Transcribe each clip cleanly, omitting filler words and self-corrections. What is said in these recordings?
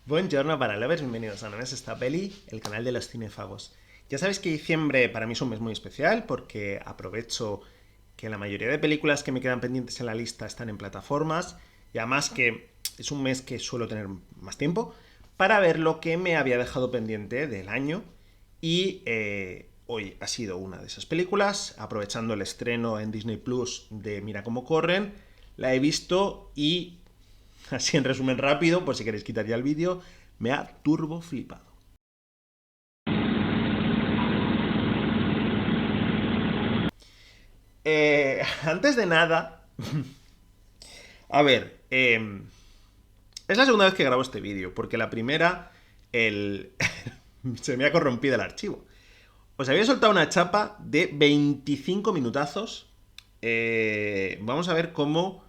Buongiorno para lovers, bienvenidos a No Ves Esta Peli, el canal de los cinefagos. Ya sabéis que diciembre para mí es un mes muy especial porque aprovecho que la mayoría de películas que me quedan pendientes en la lista están en plataformas y además que es un mes que suelo tener más tiempo para ver lo que me había dejado pendiente del año y hoy ha sido una de esas películas, aprovechando el estreno en Disney Plus de Mira cómo corren, la he visto y así en resumen rápido, por si queréis quitar ya el vídeo, me ha turbo flipado. Antes de nada, a ver, es la segunda vez que grabo este vídeo, porque la primera, el... se me ha corrompido el archivo. Os había soltado una chapa de 25 minutazos. Vamos a ver cómo...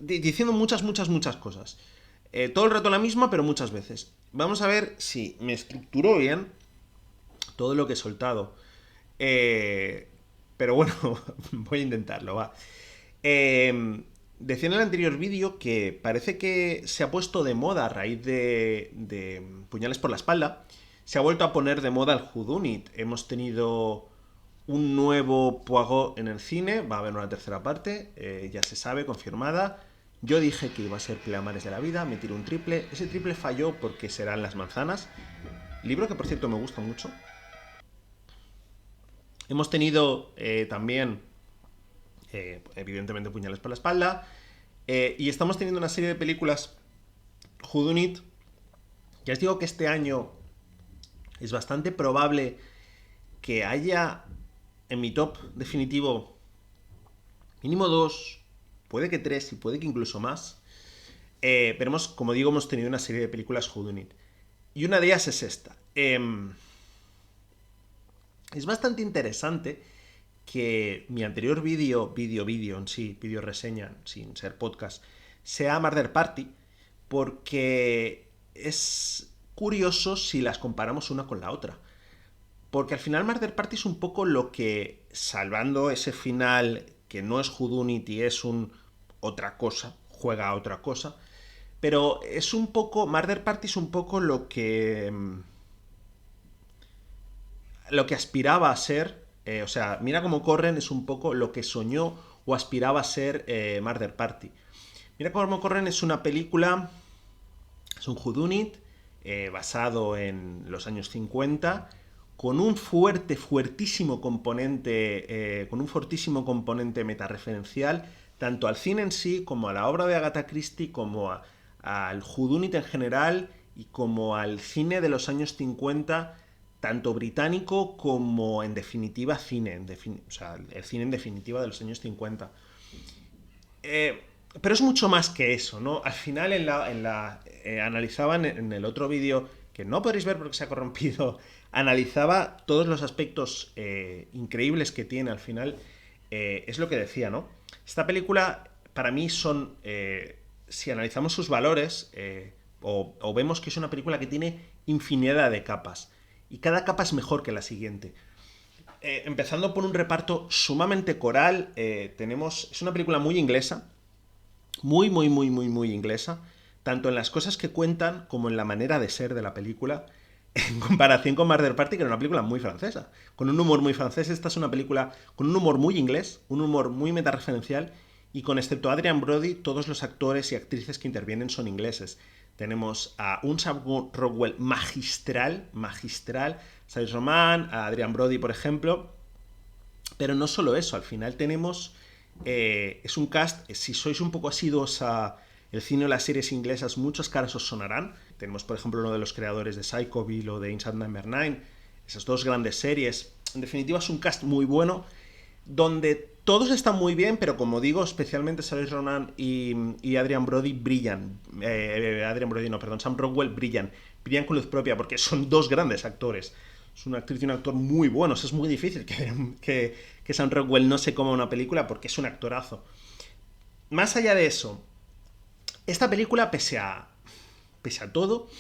Diciendo muchas cosas. Todo el rato la misma, pero muchas veces. Vamos a ver si me estructuró bien todo lo que he soltado. Eh, pero bueno, voy a intentarlo, va. Decía en el anterior vídeo que parece que se ha puesto de moda a raíz de Puñales por la espalda. Se ha vuelto a poner de moda el whodunit. Hemos tenido un nuevo Poirot en el cine. Va a haber una tercera parte. Ya se sabe, confirmada. Yo dije que iba a ser Pleamares de la vida. Me tiré un triple. Ese triple falló porque serán Las manzanas. Libro que por cierto me gusta mucho. Hemos tenido también, evidentemente, Puñales por la espalda. Y estamos teniendo una serie de películas whodunit. Ya os digo que este año es bastante probable que haya en mi top definitivo mínimo dos, puede que tres y puede que incluso más. Pero como digo, hemos tenido una serie de películas whodunit. Y una de ellas es esta. Es bastante interesante que mi anterior vídeo en sí, vídeo reseña, sin ser podcast, sea Murder Party, porque es curioso si las comparamos una con la otra. Porque al final Murder Party es un poco lo que, salvando ese final que no es whodunit y es otra cosa, juega a otra cosa, pero es un poco, Murder Party es un poco lo que aspiraba a ser, o sea, Mira cómo corren es un poco lo que soñó o aspiraba a ser Murder Party. Mira cómo corren es una película, es un whodunit basado en los años 50 con un fuertísimo componente, con un fortísimo componente metareferencial, tanto al cine en sí, como a la obra de Agatha Christie, como al whodunit en general, y como al cine de los años 50, tanto británico como en definitiva cine, o sea, el cine en definitiva de los años 50. Pero es mucho más que eso, ¿no? Al final analizaban en el otro vídeo, que no podréis ver porque se ha corrompido, analizaba todos los aspectos increíbles que tiene al final. Es lo que decía, ¿no? Esta película, para mí, si analizamos sus valores, o vemos que es una película que tiene infinidad de capas. Y cada capa es mejor que la siguiente. Empezando por un reparto sumamente coral, es una película muy inglesa, muy inglesa, tanto en las cosas que cuentan como en la manera de ser de la película, en comparación con Murder Party, que era una película muy francesa, con un humor muy francés. Esta es una película con un humor muy inglés, un humor muy metareferencial, y con excepto Adrian Brody, todos los actores y actrices que intervienen son ingleses. Tenemos a un Sam Rockwell magistral, Saoirse Ronan, a Adrian Brody, por ejemplo. Pero no solo eso, al final tenemos... es un cast, si sois un poco asiduos a el cine o las series inglesas, muchas caras os sonarán. Tenemos, por ejemplo, uno de los creadores de Psychoville o de Inside Number 9, esas dos grandes series. En definitiva, es un cast muy bueno, donde todos están muy bien, pero como digo, especialmente Saoirse Ronan y Adrian Brody brillan. Adrian Brody no, perdón, Sam Rockwell brillan con luz propia, porque son dos grandes actores. Es una actriz y un actor muy buenos. Es muy difícil que Sam Rockwell no se coma una película porque es un actorazo. Más allá de eso, esta película, pese a todo,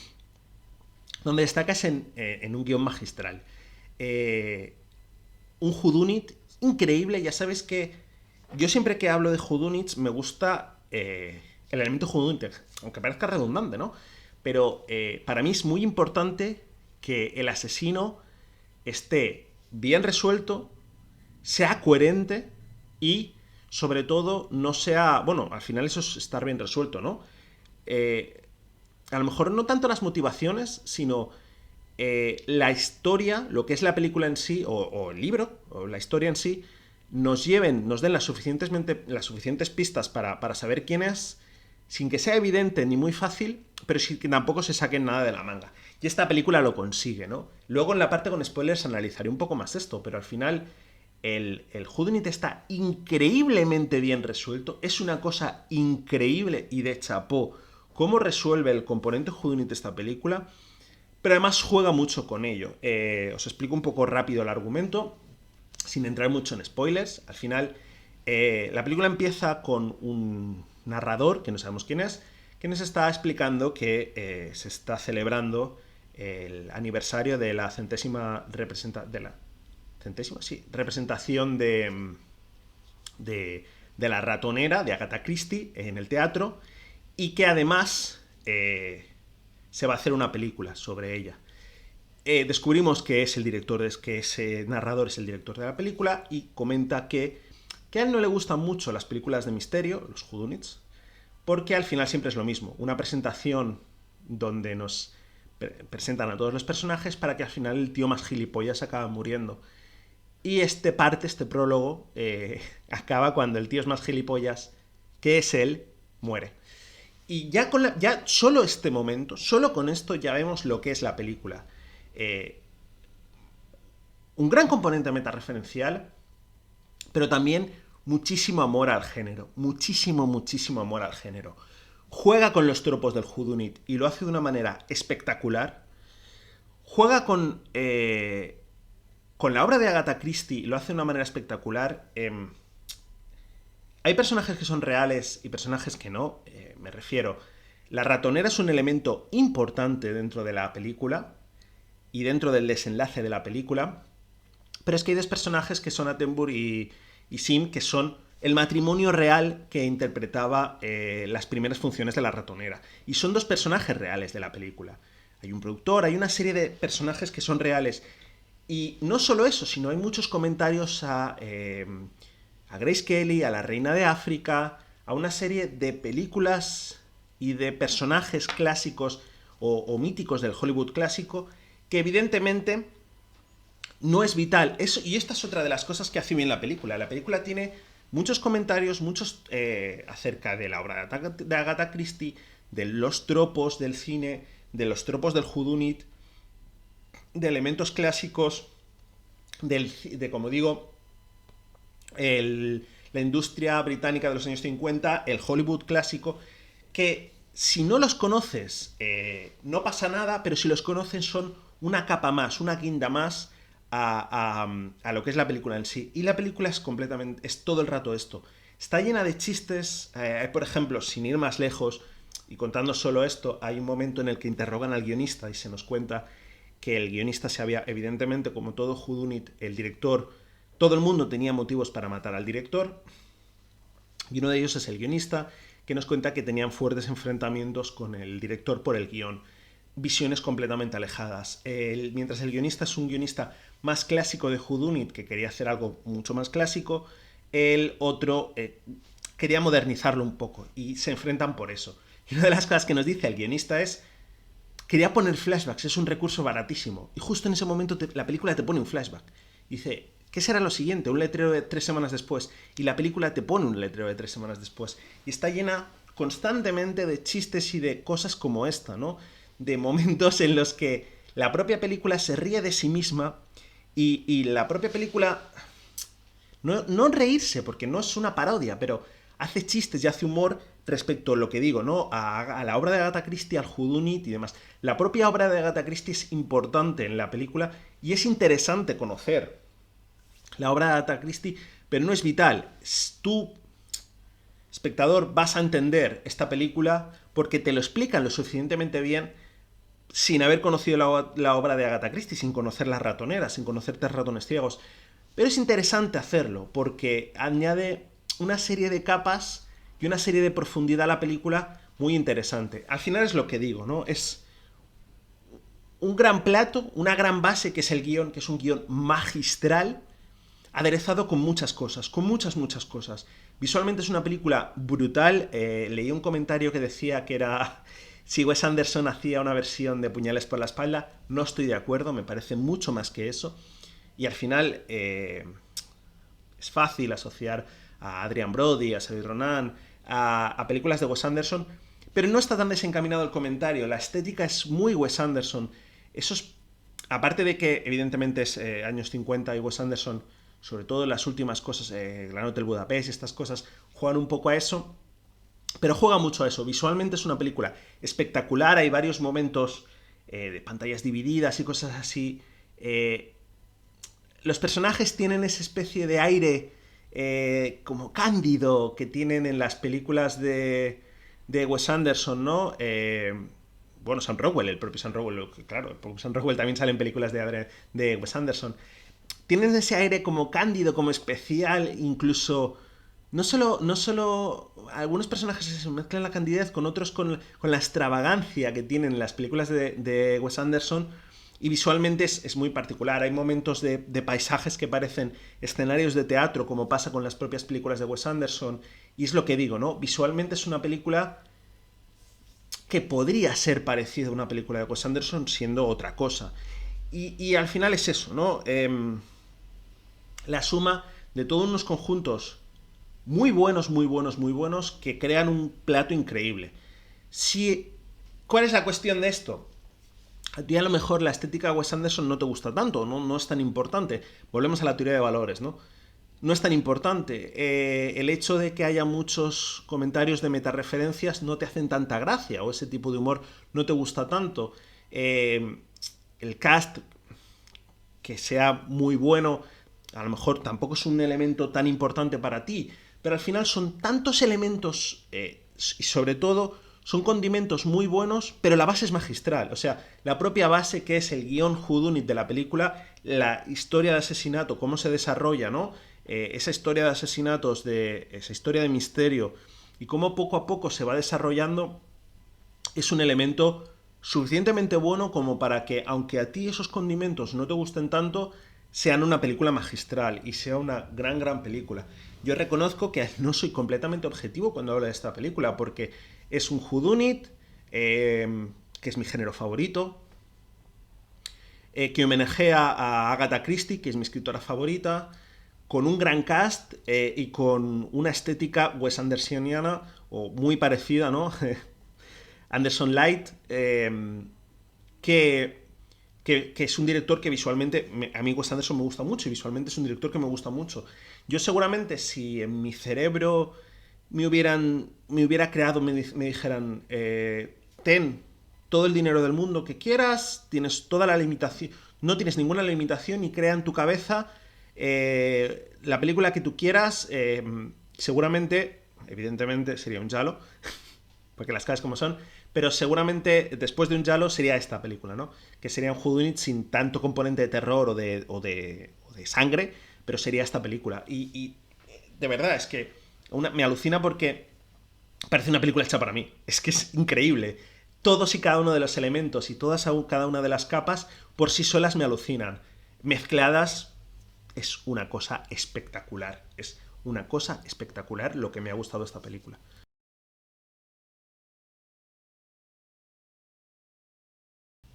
donde destaca es en un guión magistral. Un whodunit increíble. Ya sabes que yo siempre que hablo de whodunits me gusta el elemento whodunit, aunque parezca redundante, ¿no? pero para mí es muy importante que el asesino esté bien resuelto, sea coherente y, sobre todo, no sea... Bueno, al final eso es estar bien resuelto, ¿no? A lo mejor no tanto las motivaciones, sino la historia, lo que es la película en sí, o el libro, o la historia en sí, nos den las suficientes pistas para saber quién es, sin que sea evidente ni muy fácil, pero sin que tampoco se saquen nada de la manga. Y esta película lo consigue, ¿no? Luego en la parte con spoilers analizaré un poco más esto, pero al final el whodunit está increíblemente bien resuelto, es una cosa increíble y de chapó cómo resuelve el componente whodunit esta película, pero además juega mucho con ello. Os explico un poco rápido el argumento, sin entrar mucho en spoilers. Al final, la película empieza con un narrador, que no sabemos quién es, que nos está explicando que se está celebrando el aniversario de la representación de la ratonera de Agatha Christie en el teatro, y que además se va a hacer una película sobre ella. Descubrimos que es el director, que ese narrador es el director de la película, y comenta que a él no le gustan mucho las películas de misterio, los whodunits, porque al final siempre es lo mismo, una presentación donde nos presentan a todos los personajes para que al final el tío más gilipollas acaba muriendo. Y este prólogo, acaba cuando el tío es más gilipollas, que es él, muere. Y ya solo este momento, solo con esto ya vemos lo que es la película. Un gran componente metareferencial, pero también muchísimo amor al género. Muchísimo amor al género. Juega con los tropos del whodunit y lo hace de una manera espectacular. Juega con la obra de Agatha Christie y lo hace de una manera espectacular. Hay personajes que son reales y personajes que no. Me refiero, la ratonera es un elemento importante dentro de la película y dentro del desenlace de la película, pero es que hay dos personajes que son Attenborough y Sim, que son el matrimonio real que interpretaba las primeras funciones de la ratonera. Y son dos personajes reales de la película. Hay un productor, hay una serie de personajes que son reales. Y no solo eso, sino hay muchos comentarios a Grace Kelly, a la Reina de África, a una serie de películas y de personajes clásicos o míticos del Hollywood clásico, que evidentemente no es vital. Y esta es otra de las cosas que hace bien la película. La película tiene muchos comentarios, acerca de la obra de Agatha Christie, de los tropos del cine, de los tropos del whodunit, de elementos clásicos, de como digo, la industria británica de los años 50, el Hollywood clásico, que si no los conoces no pasa nada, pero si los conoces son una capa más, una guinda más a lo que es la película en sí. Y la película es todo el rato esto. Está llena de chistes, por ejemplo, sin ir más lejos, y contando solo esto, hay un momento en el que interrogan al guionista y se nos cuenta que el guionista evidentemente, como todo whodunit, el director, todo el mundo tenía motivos para matar al director, y uno de ellos es el guionista, que nos cuenta que tenían fuertes enfrentamientos con el director por el guión. Visiones completamente alejadas. Mientras el guionista es un guionista más clásico de whodunit, que quería hacer algo mucho más clásico, el otro quería modernizarlo un poco, y se enfrentan por eso. Y una de las cosas que nos dice el guionista es: quería poner flashbacks, es un recurso baratísimo. Y justo en ese momento la película te pone un flashback. Y dice, ¿qué será lo siguiente? Un letrero de 3 semanas después. Y la película te pone un letrero de 3 semanas después. Y está llena constantemente de chistes y de cosas como esta, ¿no? De momentos en los que la propia película se ríe de sí misma y la propia película, no reírse, porque no es una parodia, pero hace chistes y hace humor respecto a lo que digo, ¿no? A la obra de Agatha Christie, al whodunit y demás. La propia obra de Agatha Christie es importante en la película y es interesante conocer la obra de Agatha Christie, pero no es vital. Tú, espectador, vas a entender esta película porque te lo explican lo suficientemente bien sin haber conocido la obra de Agatha Christie, sin conocer las ratoneras, sin conocer Tres ratones ciegos. Pero es interesante hacerlo porque añade una serie de capas y una serie de profundidad a la película muy interesante. Al final es lo que digo, ¿no? Es un gran plato, una gran base que es el guión, que es un guión magistral, aderezado con muchas cosas, con muchas, muchas cosas. Visualmente es una película brutal. Leí un comentario que decía que era si Wes Anderson hacía una versión de Puñales por la espalda. No estoy de acuerdo, me parece mucho más que eso. Y al final es fácil asociar a Adrian Brody, a Saoirse Ronan, a películas de Wes Anderson, pero no está tan desencaminado el comentario. La estética es muy Wes Anderson. Eso es, aparte de que evidentemente es años 50 y Wes Anderson, sobre todo en las últimas cosas, Gran Hotel Budapest y estas cosas, juegan un poco a eso, pero juega mucho a eso. Visualmente es una película espectacular, hay varios momentos de pantallas divididas y cosas así. Los personajes tienen esa especie de aire como cándido que tienen en las películas de Wes Anderson, ¿no? Bueno, Sam Rockwell, el propio Sam Rockwell, claro, el propio Sam Rockwell también sale en películas de Wes Anderson. Tienen ese aire como cándido, como especial, incluso... No solo algunos personajes se mezclan la candidez con otros con la extravagancia que tienen las películas de Wes Anderson, y visualmente es muy particular. Hay momentos de paisajes que parecen escenarios de teatro, como pasa con las propias películas de Wes Anderson, y es lo que digo, ¿no? Visualmente es una película que podría ser parecida a una película de Wes Anderson siendo otra cosa. Y al final es eso, ¿no? La suma de todos unos conjuntos muy buenos, muy buenos, muy buenos, que crean un plato increíble. Si, ¿Cuál es la cuestión de esto? A ti a lo mejor la estética de Wes Anderson no te gusta tanto, no es tan importante. Volvemos a la teoría de valores, ¿no? No es tan importante. El hecho de que haya muchos comentarios de metareferencias no te hacen tanta gracia, o ese tipo de humor no te gusta tanto. El cast, que sea muy bueno, a lo mejor tampoco es un elemento tan importante para ti, pero al final son tantos elementos y sobre todo son condimentos muy buenos, pero la base es magistral. O sea, la propia base que es el guión whodunit de la película, la historia de asesinato, cómo se desarrolla, ¿no? Esa historia de asesinatos, esa historia de misterio y cómo poco a poco se va desarrollando, es un elemento suficientemente bueno como para que, aunque a ti esos condimentos no te gusten tanto, sean una película magistral y sea una gran, gran película. Yo reconozco que no soy completamente objetivo cuando hablo de esta película, porque es un whodunit, que es mi género favorito, que homenajea a Agatha Christie, que es mi escritora favorita, con un gran cast y con una estética Wes Andersoniana, o muy parecida, ¿no? Anderson Light, que, que es un director que visualmente, a mí Wes Anderson me gusta mucho y visualmente es un director que me gusta mucho. Yo seguramente si en mi cerebro me hubiera creado, me dijeran, ten todo el dinero del mundo que quieras, tienes toda la limitación, no tienes ninguna limitación y crea en tu cabeza la película que tú quieras, seguramente, evidentemente sería un Yalo, porque las cosas como son, pero seguramente después de un Yalo sería esta película, ¿no? Que sería un whodunit sin tanto componente de terror o de sangre, pero sería esta película. Y de verdad, es que me alucina porque parece una película hecha para mí. Es que es increíble. Todos y cada uno de los elementos y cada una de las capas por sí solas me alucinan. Mezcladas es una cosa espectacular. Es una cosa espectacular lo que me ha gustado de esta película.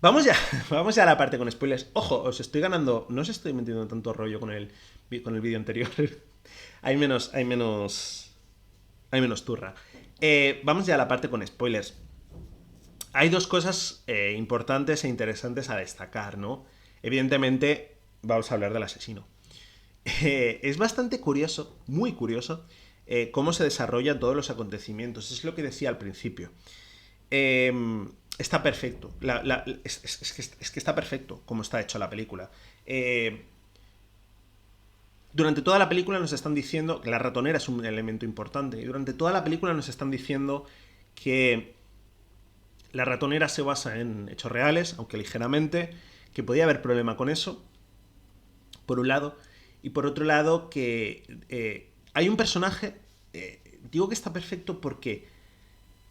Vamos ya, vamos ya a la parte con spoilers. Ojo, os estoy ganando. No os estoy metiendo tanto rollo con el vídeo anterior. hay menos turra. Vamos ya a la parte con spoilers. Hay dos cosas importantes e interesantes a destacar, ¿no? Evidentemente, vamos a hablar del asesino. Es bastante curioso, muy curioso, cómo se desarrollan todos los acontecimientos. Es lo que decía al principio. Eh, Está perfecto. Es que está perfecto como está hecho la película. Eh, durante toda la película nos están diciendo que la ratonera es un elemento importante. Y durante toda la película nos están diciendo que la ratonera se basa en hechos reales, aunque ligeramente, que podía haber problema con eso, por un lado. Y por otro lado, que hay un personaje, digo que está perfecto porque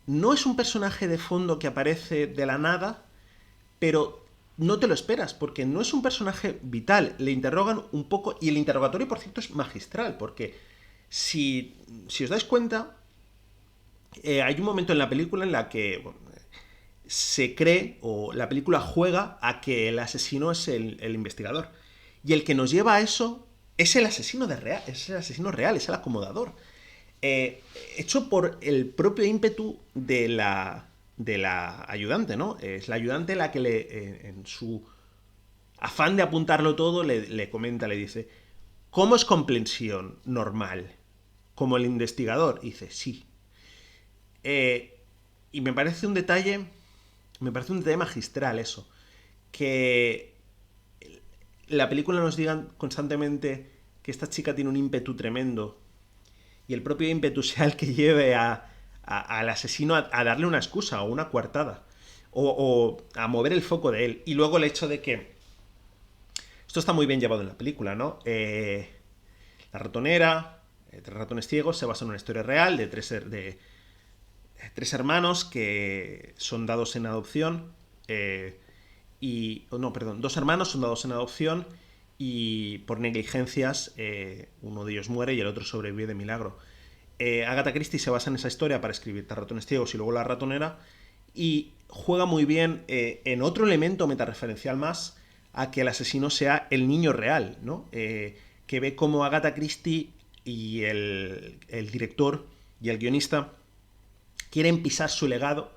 no es un personaje de fondo que aparece de la nada, pero no te lo esperas, porque no es un personaje vital. Le interrogan un poco, y el interrogatorio, por cierto, es magistral, porque si os dais cuenta, hay un momento en la película en la que bueno, se cree, o la película juega a que el asesino es el investigador. Y el que nos lleva a eso es el asesino real, es el asesino real, es el acomodador. Hecho por el propio ímpetu de la ayudante, ¿no? Es la ayudante la que en su afán de apuntarlo todo le comenta, le dice, ¿cómo es comprensión normal? Como el investigador. Y dice, sí. Eh, y me parece un detalle magistral eso. Que la película nos diga constantemente que esta chica tiene un ímpetu tremendo y el propio ímpetu sea el que lleve al asesino a darle una excusa o una coartada o a mover el foco de él. Y luego el hecho de que esto está muy bien llevado en la película, ¿no? La ratonera, tres ratones ciegos, se basa en una historia real de tres hermanos que son dados en adopción. No, perdón, dos hermanos son dados en adopción y por negligencias uno de ellos muere y el otro sobrevive de milagro. Agatha Christie se basa en esa historia para escribir Tres ratones ciegos y luego La ratonera, y juega muy bien en otro elemento metareferencial más a que el asesino sea el niño real, ¿no? Que ve cómo Agatha Christie y el director y el guionista quieren pisar su legado,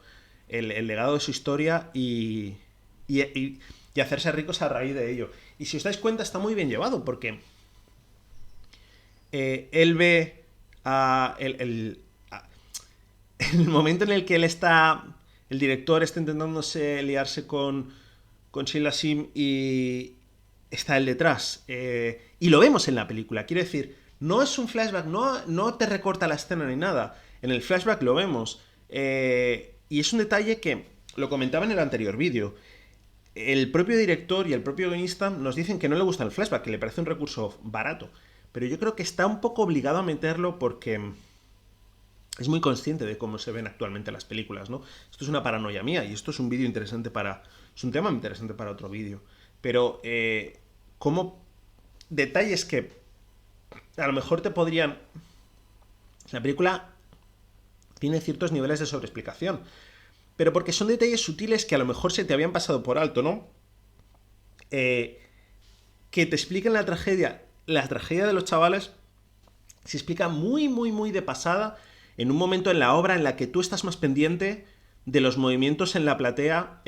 el legado de su historia y hacerse ricos a raíz de ello. Y si os dais cuenta, está muy bien llevado, porque él ve el momento en el que el director está intentándose liarse con Sheila Sim y está él detrás. Y lo vemos en la película. Quiero decir, no es un flashback, no te recorta la escena ni nada. En el flashback lo vemos. Y es un detalle que lo comentaba en el anterior vídeo. El propio director y el propio guionista nos dicen que no le gusta el flashback, que le parece un recurso barato. Pero yo creo que está un poco obligado a meterlo porque es muy consciente de cómo se ven actualmente las películas, ¿no? Esto es una paranoia mía y esto es un vídeo interesante es un tema interesante para otro vídeo. Pero, como detalles que a lo mejor te podrían... La película tiene ciertos niveles de sobreexplicación, pero porque son detalles sutiles que a lo mejor se te habían pasado por alto, ¿no? Que te expliquen la tragedia de los chavales, se explica muy, muy, muy de pasada en un momento en la obra en la que tú estás más pendiente de los movimientos en la platea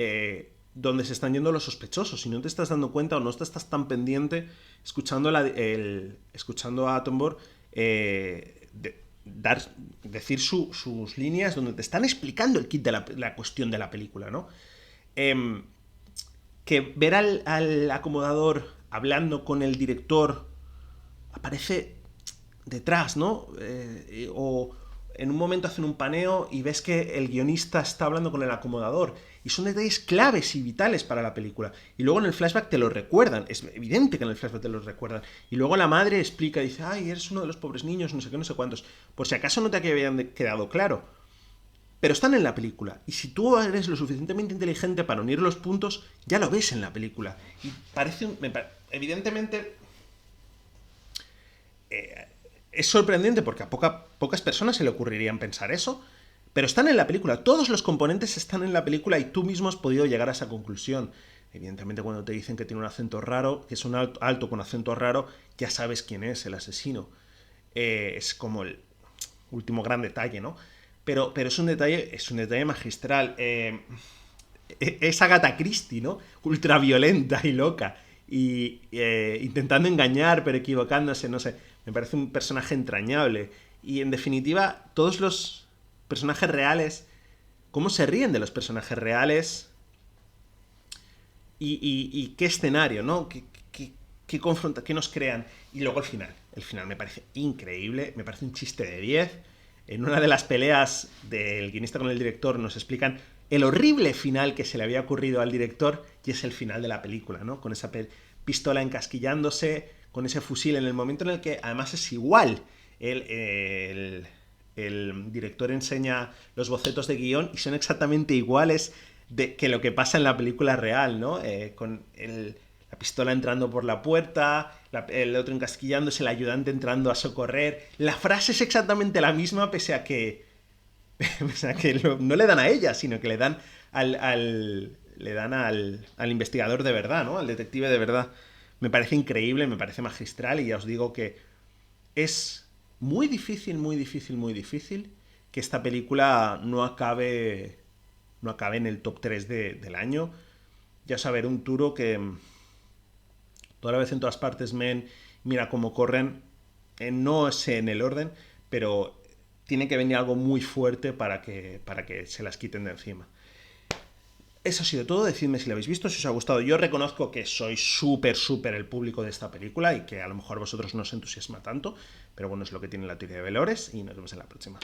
donde se están yendo los sospechosos. Si no te estás dando cuenta o no estás tan pendiente escuchando a Attenborough decir sus líneas donde te están explicando el kit de la cuestión de la película, ¿no? Que ver al acomodador hablando con el director aparece detrás, ¿no? O en un momento hacen un paneo y ves que el guionista está hablando con el acomodador. Y son detalles claves y vitales para la película. Y luego en el flashback te lo recuerdan. Es evidente que en el flashback te lo recuerdan. Y luego la madre explica, dice, ay, eres uno de los pobres niños, no sé qué, no sé cuántos. Por si acaso no te habían quedado claro. Pero están en la película. Y si tú eres lo suficientemente inteligente para unir los puntos, ya lo ves en la película. Y evidentemente... es sorprendente porque a pocas personas se le ocurrirían pensar eso, pero están en la película. Todos los componentes están en la película y tú mismo has podido llegar a esa conclusión. Evidentemente, cuando te dicen que tiene un acento raro, que es un alto con acento raro, ya sabes quién es el asesino. Es como el último gran detalle, ¿no? Pero es un detalle magistral. Es Agatha Christie, ¿no? Ultraviolenta y loca. Y intentando engañar, pero equivocándose, no sé. Me parece un personaje entrañable. Y en definitiva, todos los personajes reales, cómo se ríen de los personajes reales y qué escenario, ¿no? ¿Qué nos crean? Y luego el final. El final me parece increíble, me parece un chiste de 10. En una de las peleas del guionista con el director nos explican el horrible final que se le había ocurrido al director y es el final de la película, ¿no? Con esa pistola encasquillándose, con ese fusil en el momento en el que además es igual el director enseña los bocetos de guión y son exactamente iguales que lo que pasa en la película real, ¿no? Con la pistola entrando por la puerta, el otro encasquillándose, el ayudante entrando a socorrer. La frase es exactamente la misma, pese a que, o sea, que no le dan a ella, sino que le dan al investigador de verdad, ¿no? Al detective de verdad. Me parece increíble, me parece magistral y ya os digo que es muy difícil, muy difícil, muy difícil que esta película no acabe en el top 3 del año. Ya saber, un Turo que toda la vez en todas partes, men, mira cómo corren, no sé en el orden, pero tiene que venir algo muy fuerte para que se las quiten de encima. Eso ha sido todo, decidme si lo habéis visto, si os ha gustado. Yo reconozco que soy súper, súper el público de esta película y que a lo mejor vosotros no os entusiasma tanto, pero bueno, es lo que tiene la teoría de valores y nos vemos en la próxima.